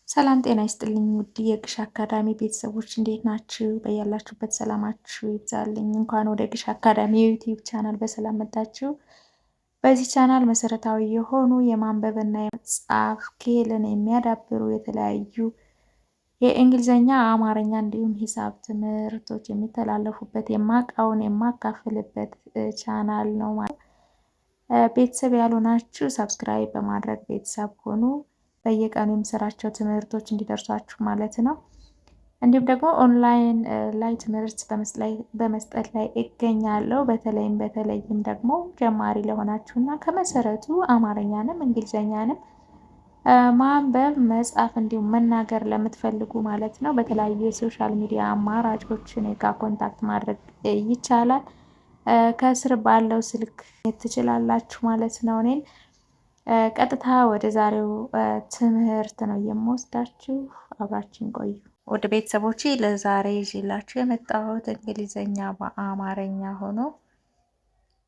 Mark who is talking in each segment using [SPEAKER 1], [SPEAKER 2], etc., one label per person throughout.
[SPEAKER 1] ሰላም ጤና ይስጥልኝ ውድ የግሽ አካዳሚ ቤተሰቦች እንዴት ናችሁ? በያላችሁበት ሰላማችሁ ይብዛልኝ። እንኳን ወደ ግሽ አካዳሚ የዩቲዩብ ቻናል በሰላም መጣችሁ። በዚህ ቻናል መሰረታዊ የሆኑ የማንበብና የመጻፍ ክህሎትን የሚያዳብሩ የተለያዩ የእንግሊዝኛ፣ አማርኛ እንዲሁም ሂሳብ ትምህርቶች የሚተላለፉበት የማውቀውን የማካፍልበት ቻናል ነው ማለት። ቤተሰብ ያልሆናችሁ ሰብስክራይብ በማድረግ ቤተሰብ ሆኑ። በየቀኑ የምሰራቸው ትምህርቶች እንዲደርሷችሁ ማለት ነው። እንዲሁም ደግሞ ኦንላይን ላይ ትምህርት በመስጠት ላይ እገኛለሁ። በተለይም ደግሞ ጀማሪ ለሆናችሁ እና ከመሰረቱ አማርኛንም እንግሊዝኛንም ማንበብ መጻፍ እንዲሁም መናገር ለምትፈልጉ ማለት ነው በተለያዩ የሶሻል ሚዲያ አማራጮች እኔ ጋር ኮንታክት ማድረግ ይቻላል። ከስር ባለው ስልክ ትችላላችሁ ማለት ነው። እኔን ቀጥታ ወደ ዛሬው ትምህርት ነው የምወስዳችሁ። አብራችን ቆዩ። ወደ ቤተሰቦቼ ለዛሬ ይዤላችሁ የመጣሁት እንግሊዝኛ በአማርኛ ሆኖ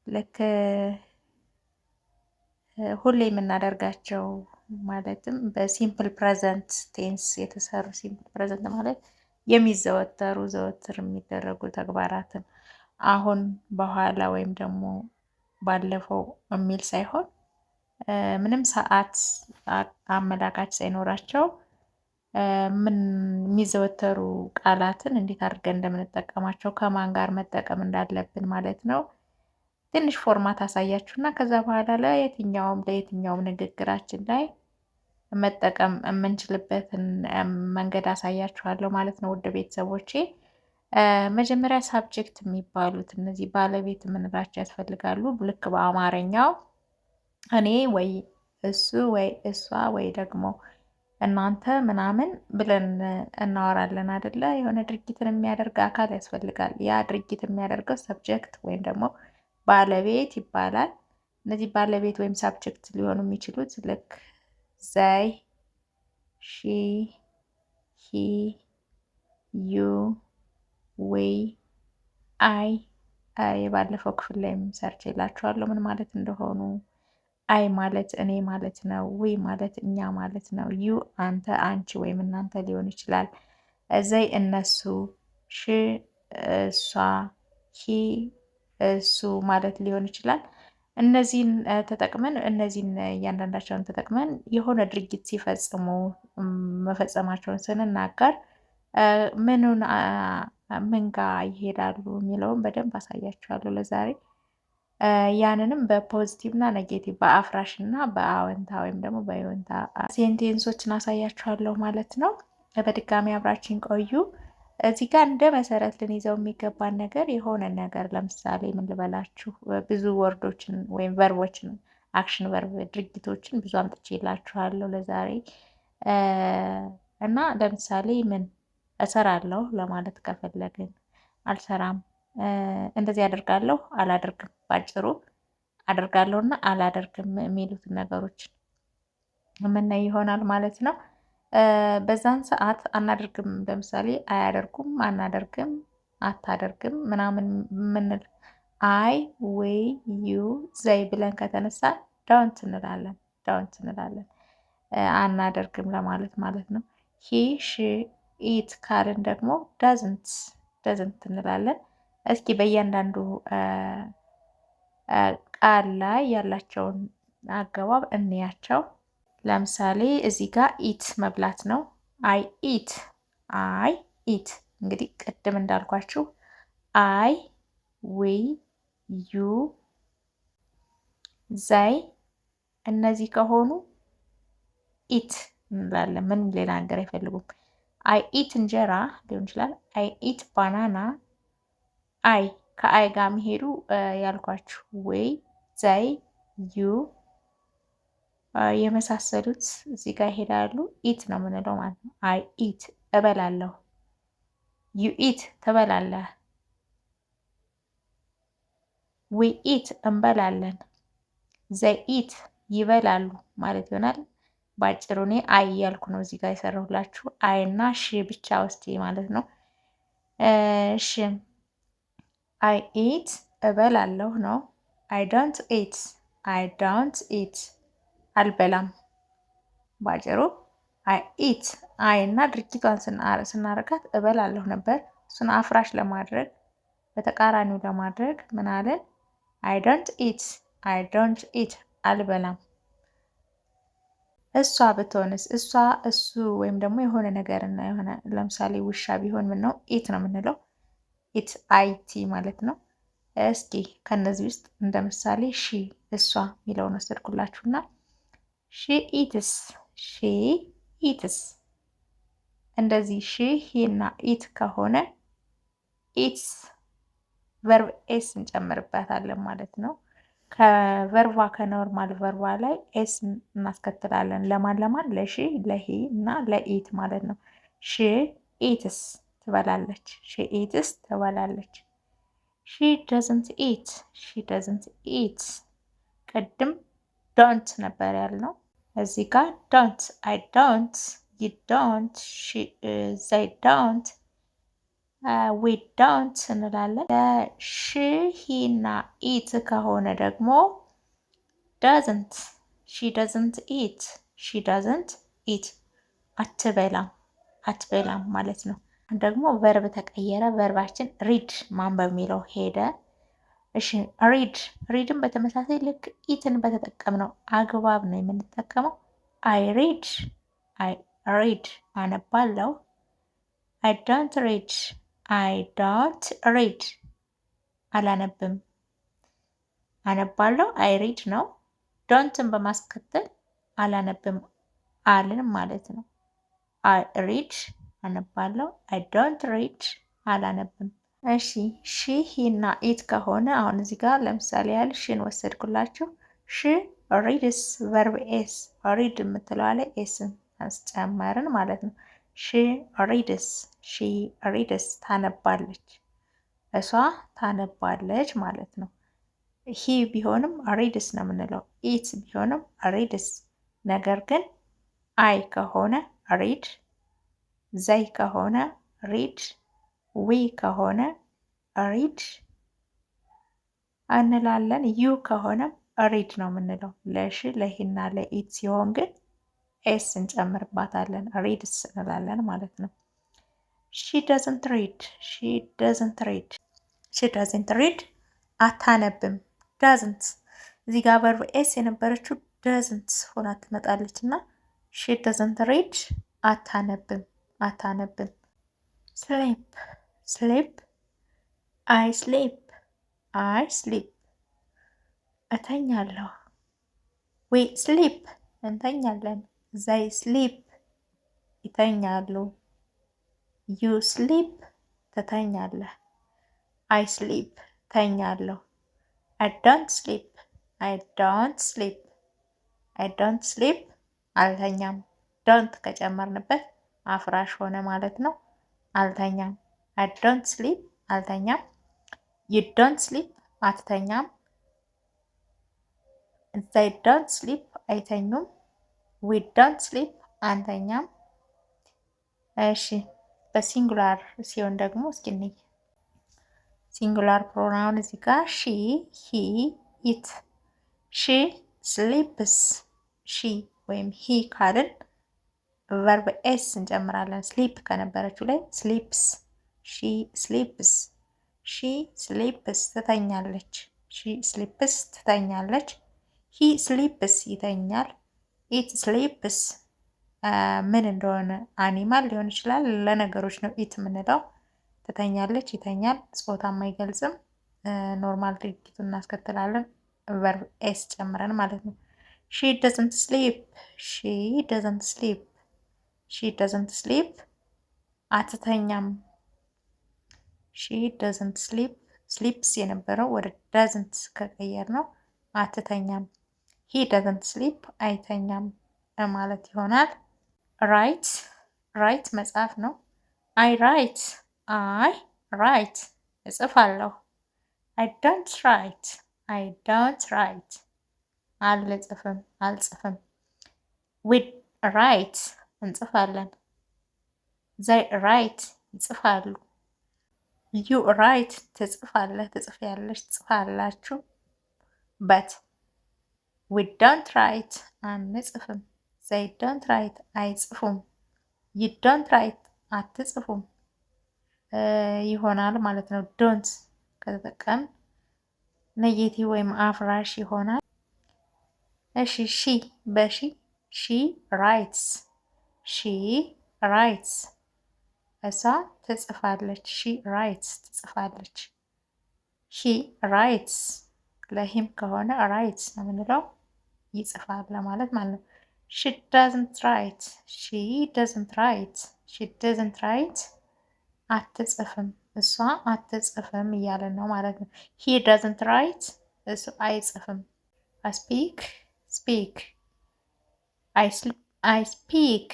[SPEAKER 1] ልክ ሁሌ የምናደርጋቸው ማለትም በሲምፕል ፕሬዘንት ቴንስ የተሰሩ ሲምፕል ፕሬዘንት ማለት የሚዘወተሩ ዘወትር የሚደረጉ ተግባራትን አሁን፣ በኋላ ወይም ደግሞ ባለፈው የሚል ሳይሆን ምንም ሰዓት አመላካች ሳይኖራቸው ምን የሚዘወተሩ ቃላትን እንዴት አድርገን እንደምንጠቀማቸው ከማን ጋር መጠቀም እንዳለብን ማለት ነው። ትንሽ ፎርማት አሳያችሁና ከዛ በኋላ ለየትኛውም ንግግራችን ላይ መጠቀም የምንችልበትን መንገድ አሳያችኋለሁ ማለት ነው። ውድ ቤተሰቦቼ መጀመሪያ ሳብጀክት የሚባሉት እነዚህ ባለቤት የምንላቸው ያስፈልጋሉ። ልክ በአማርኛው እኔ ወይ እሱ ወይ እሷ ወይ ደግሞ እናንተ ምናምን ብለን እናወራለን አይደለ? የሆነ ድርጊትን የሚያደርግ አካል ያስፈልጋል። ያ ድርጊት የሚያደርገው ሰብጀክት ወይም ደግሞ ባለቤት ይባላል። እነዚህ ባለቤት ወይም ሳብጀክት ሊሆኑ የሚችሉት ልክ ዘይ፣ ሺ፣ ሂ፣ ዩ፣ ዊ፣ አይ የባለፈው ክፍል ላይ ሰርች የላችኋለሁ ምን ማለት እንደሆኑ። አይ ማለት እኔ ማለት ነው። ዊ ማለት እኛ ማለት ነው። ዩ አንተ፣ አንቺ ወይም እናንተ ሊሆን ይችላል። ዘይ እነሱ፣ ሺ እሷ፣ ሂ እሱ ማለት ሊሆን ይችላል። እነዚህን እያንዳንዳቸውን ተጠቅመን የሆነ ድርጊት ሲፈጽሙ መፈጸማቸውን ስንናገር ምን ጋር ይሄዳሉ የሚለውን በደንብ አሳያችኋለሁ ለዛሬ። ያንንም በፖዚቲቭ እና ኔጌቲቭ በአፍራሽ እና በአዎንታ ወይም ደግሞ በይወንታ ሴንቴንሶችን አሳያችኋለሁ ማለት ነው። በድጋሚ አብራችን ቆዩ። እዚህ ጋር እንደ መሰረት ልንይዘው የሚገባን ነገር የሆነ ነገር ለምሳሌ ምን ልበላችሁ፣ ብዙ ወርዶችን ወይም ቨርቦችን አክሽን ቨርብ ድርጊቶችን ብዙ አምጥቼላችኋለሁ ለዛሬ እና ለምሳሌ ምን እሰራለሁ ለማለት ከፈለግን አልሰራም፣ እንደዚህ አደርጋለሁ አላደርግም፣ ባጭሩ አደርጋለሁ እና አላደርግም የሚሉትን ነገሮች የምናይ ይሆናል ማለት ነው። በዛን ሰዓት አናደርግም፣ ለምሳሌ አያደርጉም፣ አናደርግም፣ አታደርግም ምናምን የምንል አይ ወይ ዩ ዘይ ብለን ከተነሳ ዳውንት እንላለን። አናደርግም ለማለት ማለት ነው። ሂ ሺ ኢት ካልን ደግሞ ዳዝንት እንላለን። እስኪ በእያንዳንዱ ቃል ላይ ያላቸውን አገባብ እንያቸው። ለምሳሌ እዚህ ጋር ኢት መብላት ነው። አይ ኢት እንግዲህ ቅድም እንዳልኳችሁ አይ ዊ ዩ ዘይ እነዚህ ከሆኑ ኢት እንላለን። ምንም ሌላ ነገር አይፈልጉም። አይ ኢት እንጀራ ሊሆን ይችላል። አይ ኢት ባናና። አይ ከአይ ጋር የሚሄዱ ያልኳችሁ ወይ ዘይ ዩ የመሳሰሉት እዚህ ጋር ይሄዳሉ። ኢት ነው የምንለው ማለት ነው። አይ ኢት እበላለሁ። ዩ ኢት ትበላለህ። ዊ ኢት እንበላለን። ዘይ ኢት ይበላሉ ማለት ይሆናል። በአጭሩ እኔ አይ እያልኩ ነው እዚህ ጋር የሰራሁላችሁ። አይ እና ሺ ብቻ ውስጥ ማለት ነው። እሺ አይ ኢት እበላለሁ ነው። አይ ዶንት ኢት አልበላም። ባጭሩ አይ ኢት አይ እና ድርጊቷን ስናረጋት እበላለሁ ነበር። እሱን አፍራሽ ለማድረግ በተቃራኒው ለማድረግ ምን አለን? አይ ዶንት ኢት አልበላም። እሷ ብትሆንስ? እሷ እሱ ወይም ደግሞ የሆነ ነገር እና የሆነ ለምሳሌ ውሻ ቢሆን ምን ነው ኢት ነው የምንለው። ኢት አይቲ ማለት ነው። እስኪ ከነዚህ ውስጥ እንደ ምሳሌ ሺ እሷ የሚለውን ወሰድኩላችሁና ሺ ኢትስ እንደዚህ ሺ ሂና ኢት ከሆነ ኢትስ ቨርብ ኤስ እንጨምርበታለን ማለት ነው። ከቨርቫ ከኖርማል ቨርቫ ላይ ኤስ እናስከትላለን። ለማን ለሺ ለሂ እና ለኢት ማለት ነው። ሺ ኢትስ ትበላለች። ሺ ኢትስ ትበላለች። ሺ ደዝንት ኢት ቅድም ዶንት ነበር ያልነው። እዚህ ጋር ዶንት አይ ዶንት ዩ ዶንት ዘይ ዶንት ዊ ዶንት እንላለን። ለሺ ሂና ኢት ከሆነ ደግሞ ዳዝንት ሺ ዳዝንት ኢት አትበላም ማለት ነው። ደግሞ ቨርብ ተቀየረ። ቨርባችን ሪድ ማንበብ የሚለው ሄደ። እሺ ሪድን በተመሳሳይ ልክ ኢትን በተጠቀምነው አግባብ ነው የምንጠቀመው። አይ ሪድ አነባለሁ። አይ ዶንት ሪድ አላነብም። አነባለሁ አይ ሪድ ነው። ዶንትን በማስከተል አላነብም አልን ማለት ነው። አይ ሪድ አነባለሁ። አይ ዶንት ሪድ አላነብም። እሺ ሺ ሂና ኢት ከሆነ አሁን እዚህ ጋር ለምሳሌ ያህል ሺን ወሰድኩላችሁ። ሺ ሪድስ ቨርብ ኤስ ሪድ የምትለዋ ላይ ኤስን አስጨመርን ማለት ነው። ሺ ሪድስ ታነባለች። እሷ ታነባለች ማለት ነው። ሂ ቢሆንም ሪድስ ነው የምንለው። ኢት ቢሆንም ሪድስ። ነገር ግን አይ ከሆነ ሪድ፣ ዘይ ከሆነ ሪድ፣ ዊ ከሆነ ሪድ እንላለን። ዩ ከሆነም ሪድ ነው የምንለው። ለሺ ለሂና ለኢት ሲሆን ግን ኤስ እንጨምርባታለን። ሪድስ እንላለን ማለት ነው። ሺ ዶዝንት ሪድ አታነብም። ዳዝንት እዚህ ጋር ቨርብ ኤስ የነበረችው ዳዝንት ሆና ትመጣለች እና ሺ ዶዝንት ሪድ አታነብም። ስሊፕ አይ ስሊፕ እተኛለሁ። ዊ ስሊፕ እንተኛለን። ዘይ ስሊፕ ይተኛሉ። ዩ ስሊፕ ትተኛለህ። አይ ስሊፕ ተኛለሁ። አይ ዶንት ስሊፕ አልተኛም። ዶንት ከጨመርንበት አፍራሽ ሆነ ማለት ነው። አልተኛም። አይ ዶንት ስሊፕ አልተኛም። ዩ ዶንት ስሊፕ አትተኛም። ዘይ ዶንት ስሊፕ አይተኙም። ዊ ዶንት ስሊፕ አንተኛም። እሺ በሲንጉላር ሲሆን ደግሞ እስኪ እንይ። ሲንጉላር ፕሮናውን እዚህ ጋር ሺ ሂ ኢት። ሺ ስሊፕስ ሺ ወይም ሂ ካልን ቨርብ ኤስ እንጨምራለን። ስሊፕ ከነበረችው ላይ ስሊፕስ ሺ ስሊፕስ ትተኛለች። ሺ ስሊፕስ ትተኛለች። ሂ ስሊፕስ ይተኛል። ኢት ስሊፕስ ምን እንደሆነ አኒማል ሊሆን ይችላል። ለነገሮች ነው ኢት የምንለው። ትተኛለች፣ ይተኛል። ጾታም አይገልጽም። ኖርማል ድርጊቱን እናስከትላለን ቨርብ ኤስ ጨምረን ማለት ነው። ሺ ዶዝንት ስሊፕ አትተኛም። ሺ ዶዝንት ስሊፕስ የነበረው ወደ ዳዝንት ከቀየር ነው አትተኛም። ሂ ዶዝንት ስሊፕ አይተኛም ማለት ይሆናል። ራይት መጽሐፍ ነው። አይ ራይት እጽፋለሁ። አይ ዶንት ራይት አልጽፍም። ዊ ራይት እንጽፋለን። ዘይ ራይት ይጽፋሉ። ዩ ራይት ትጽፋለህ፣ ትጽፊያለሽ፣ ትጽፋላችሁ። በት ዊ ዶንት ራይት አንጽፍም። ዘይ ዶንት ራይት አይጽፉም። ዩ ዶንት ራይት አትጽፉም ይሆናል ማለት ነው። ዶንት ከተጠቀም ኔጌቲቭ ወይም አፍራሽ ይሆናል። እሺ ሺ በሺ ሺ ራይትስ ሺ ራይትስ እሷ ትጽፋለች። ሺ ራይትስ ትጽፋለች። ሂ ራይትስ ለሂም ከሆነ ራይትስ ነው የምንለው ይጽፋል ለማለት ማለት ነው። ሺ ዳዝንት ራይት ሺ ዳዝንት ራይት ሺ ዳዝንት ራይት አትጽፍም እሷ አትጽፍም እያለን ነው ማለት ነው። ሂ ዳዝንት ራይት እሱ አይጽፍም። ስፒክ ስፒክ አይ ስፒክ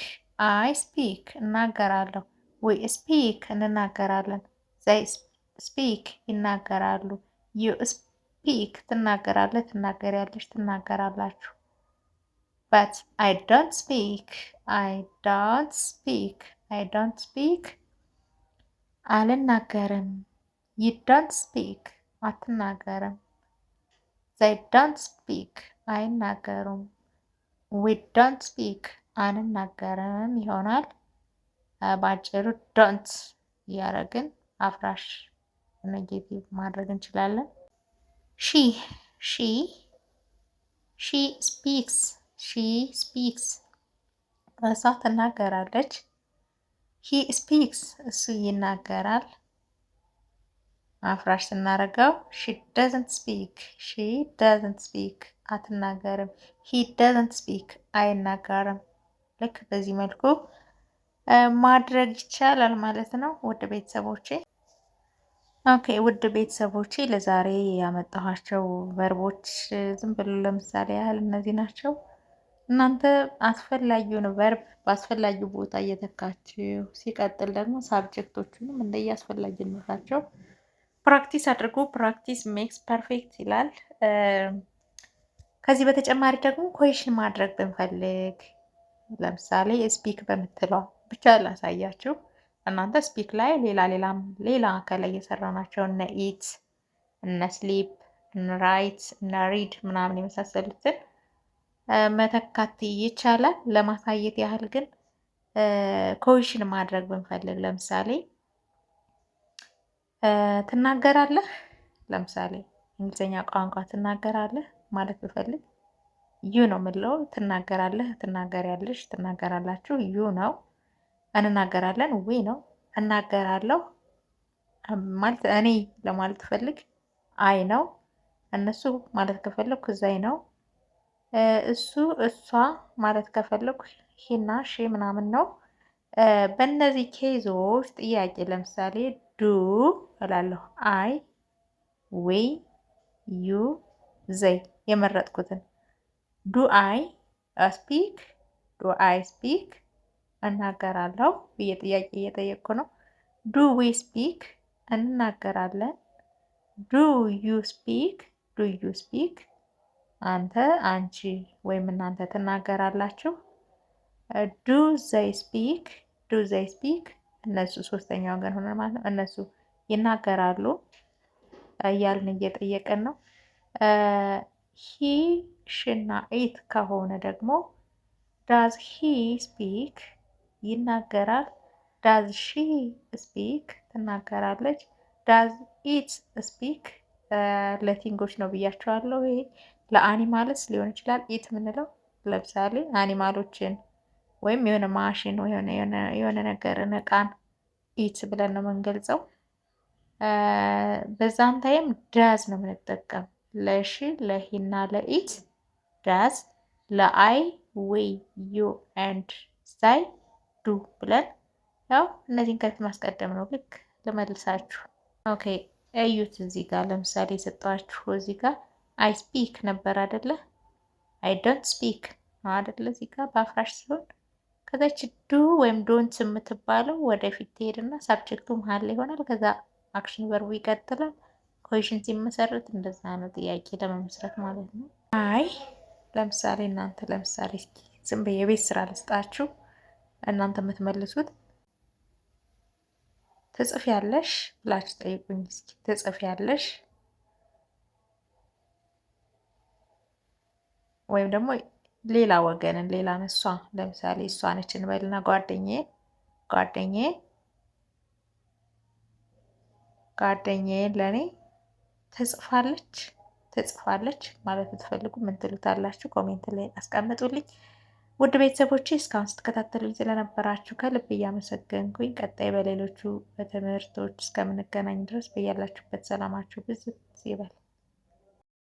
[SPEAKER 1] አይ ስፒክ እናገራለሁ። ዊ ስፒክ እንናገራለን። ዘይ ስፒክ ይናገራሉ። ዩ ስፒክ ትናገራለህ፣ ትናገሪያለሽ፣ ትናገራላችሁ። በት አይ ዶንት ስፒክ አይ ዶንት ስፒክ አይ ዶንት ስፒክ አልናገርም። ዩ ዶንት ስፒክ አትናገርም። ዘይ ዶንት ስፒክ አይናገሩም። ዊ ዶንት ስፒክ አንናገርም ይሆናል። በአጭሩ ዶንት እያደረግን አፍራሽ ኔጌቲቭ ማድረግ እንችላለን። ሺ ሺ ሺ ስፒክስ ሺ ስፒክስ እሷ ትናገራለች። ሂ ስፒክስ እሱ ይናገራል። አፍራሽ ስናደርገው ሺ ዶዝንት ስፒክ ሺ ዶዝንት ስፒክ አትናገርም። ሂ ዶዝንት ስፒክ አይናገርም። ልክ በዚህ መልኩ ማድረግ ይቻላል ማለት ነው ውድ ቤተሰቦቼ። ኦኬ ውድ ቤተሰቦቼ ለዛሬ ያመጣኋቸው ቨርቦች ዝም ብሎ ለምሳሌ ያህል እነዚህ ናቸው። እናንተ አስፈላጊውን ቨርብ በአስፈላጊው ቦታ እየተካችሁ ሲቀጥል ደግሞ ሳብጀክቶቹንም እንደየ አስፈላጊነታቸው ፕራክቲስ አድርጎ ፕራክቲስ ሜክስ ፐርፌክት ይላል። ከዚህ በተጨማሪ ደግሞ ኩዌሽን ማድረግ ብንፈልግ ለምሳሌ ስፒክ በምትለው ብቻ ላሳያችሁ። እናንተ ስፒክ ላይ ሌላ ከላይ የሰራናቸው እነ ኢት፣ እነ ስሊፕ፣ እነ ራይት፣ እነ ሪድ ምናምን የመሳሰሉትን መተካት ይቻላል። ለማሳየት ያህል ግን ኩዌሽን ማድረግ ብንፈልግ ለምሳሌ ትናገራለህ፣ ለምሳሌ እንግሊዝኛ ቋንቋ ትናገራለህ ማለት ብፈልግ ዩ ነው የምለው። ትናገራለህ፣ ትናገሪያለሽ፣ ትናገራላችሁ ዩ ነው። እንናገራለን ዊ ነው። እናገራለሁ ማለት እኔ ለማለት ፈልግ አይ ነው። እነሱ ማለት ከፈለኩ ዘይ ነው። እሱ እሷ ማለት ከፈለኩ ሂና ሺ ምናምን ነው። በእነዚህ ኬዞች ጥያቄ ለምሳሌ ዱ እላለሁ፣ አይ፣ ዊ፣ ዩ፣ ዘይ የመረጥኩትን ዱ አይ ስፒክ ዱ አይ ስፒክ እናገራለሁ ብዬ ጥያቄ እየጠየቅኩ ነው። ዱ ዊ ስፒክ እንናገራለን። ዱ ዩ ስፒክ ዱ ዩ ስፒክ አንተ፣ አንቺ ወይም እናንተ ትናገራላችሁ። ዱ ዘይ ስፒክ ዱ ዘይ ስፒክ እነሱ ሶስተኛ ወገን ሆነ ማለት ነው። እነሱ ይናገራሉ እያልን እየጠየቀን ነው። ሂ ሽና ኢት ከሆነ ደግሞ ዳዝ ሂ ስፒክ ይናገራል። ዳዝ ሺ ስፒክ ትናገራለች። ዳዝ ኢት ስፒክ ለቲንጎች ነው ብያቸዋለሁ። ይሄ ለአኒማልስ ሊሆን ይችላል። ኢት የምንለው ለምሳሌ አኒማሎችን ወይም የሆነ ማሽን የሆነ ነገርን እቃን ኢት ብለን ነው የምንገልጸው። በዛም ታይም ዳዝ ነው የምንጠቀም ለሺ ለሂና ለኢት ዳዝ፣ ለአይ ዊ ዩ ኤንድ ሳይ ዱ ብለን ያው እነዚህን ከፊት ማስቀደም ነው። ልክ ልመልሳችሁ። ኦኬ እዩት። እዚህ ጋር ለምሳሌ የሰጠኋችሁ እዚህ ጋር አይ ስፒክ ነበር አይደለ? አይ ዶንት ስፒክ አይደለ? እዚህ ጋር በአፍራሽ ሲሆን ከዛች ዱ ወይም ዶንት የምትባለው ወደፊት ትሄድና ሳብጀክቱ መሀል ላይ ይሆናል። ከዛ አክሽን ቨርቡ ይቀጥላል። ኩዌሽን ሲመሰረት እንደዛ ነው፣ ጥያቄ ለመመስረት ማለት ነው። አይ ለምሳሌ እናንተ ለምሳሌ እስኪ ዝም ብዬ የቤት ስራ ልስጣችሁ፣ እናንተ የምትመልሱት ትጽፊያለሽ ብላችሁ ጠይቁኝ እስኪ። ትጽፊያለሽ ወይም ደግሞ ሌላ ወገንን ሌላ እሷ ለምሳሌ እሷ ነች እንበልና ጓደኛዬ ጓደኛዬን ለእኔ ትጽፋለች ማለት ብትፈልጉ ምን ትሉታላችሁ? ኮሜንት ላይ አስቀምጡልኝ። ውድ ቤተሰቦቼ እስካሁን ስትከታተሉኝ ስለነበራችሁ ከልብ እያመሰገንኩኝ ቀጣይ በሌሎቹ በትምህርቶች እስከምንገናኝ ድረስ በያላችሁበት ሰላማችሁ ብዝት ይበል።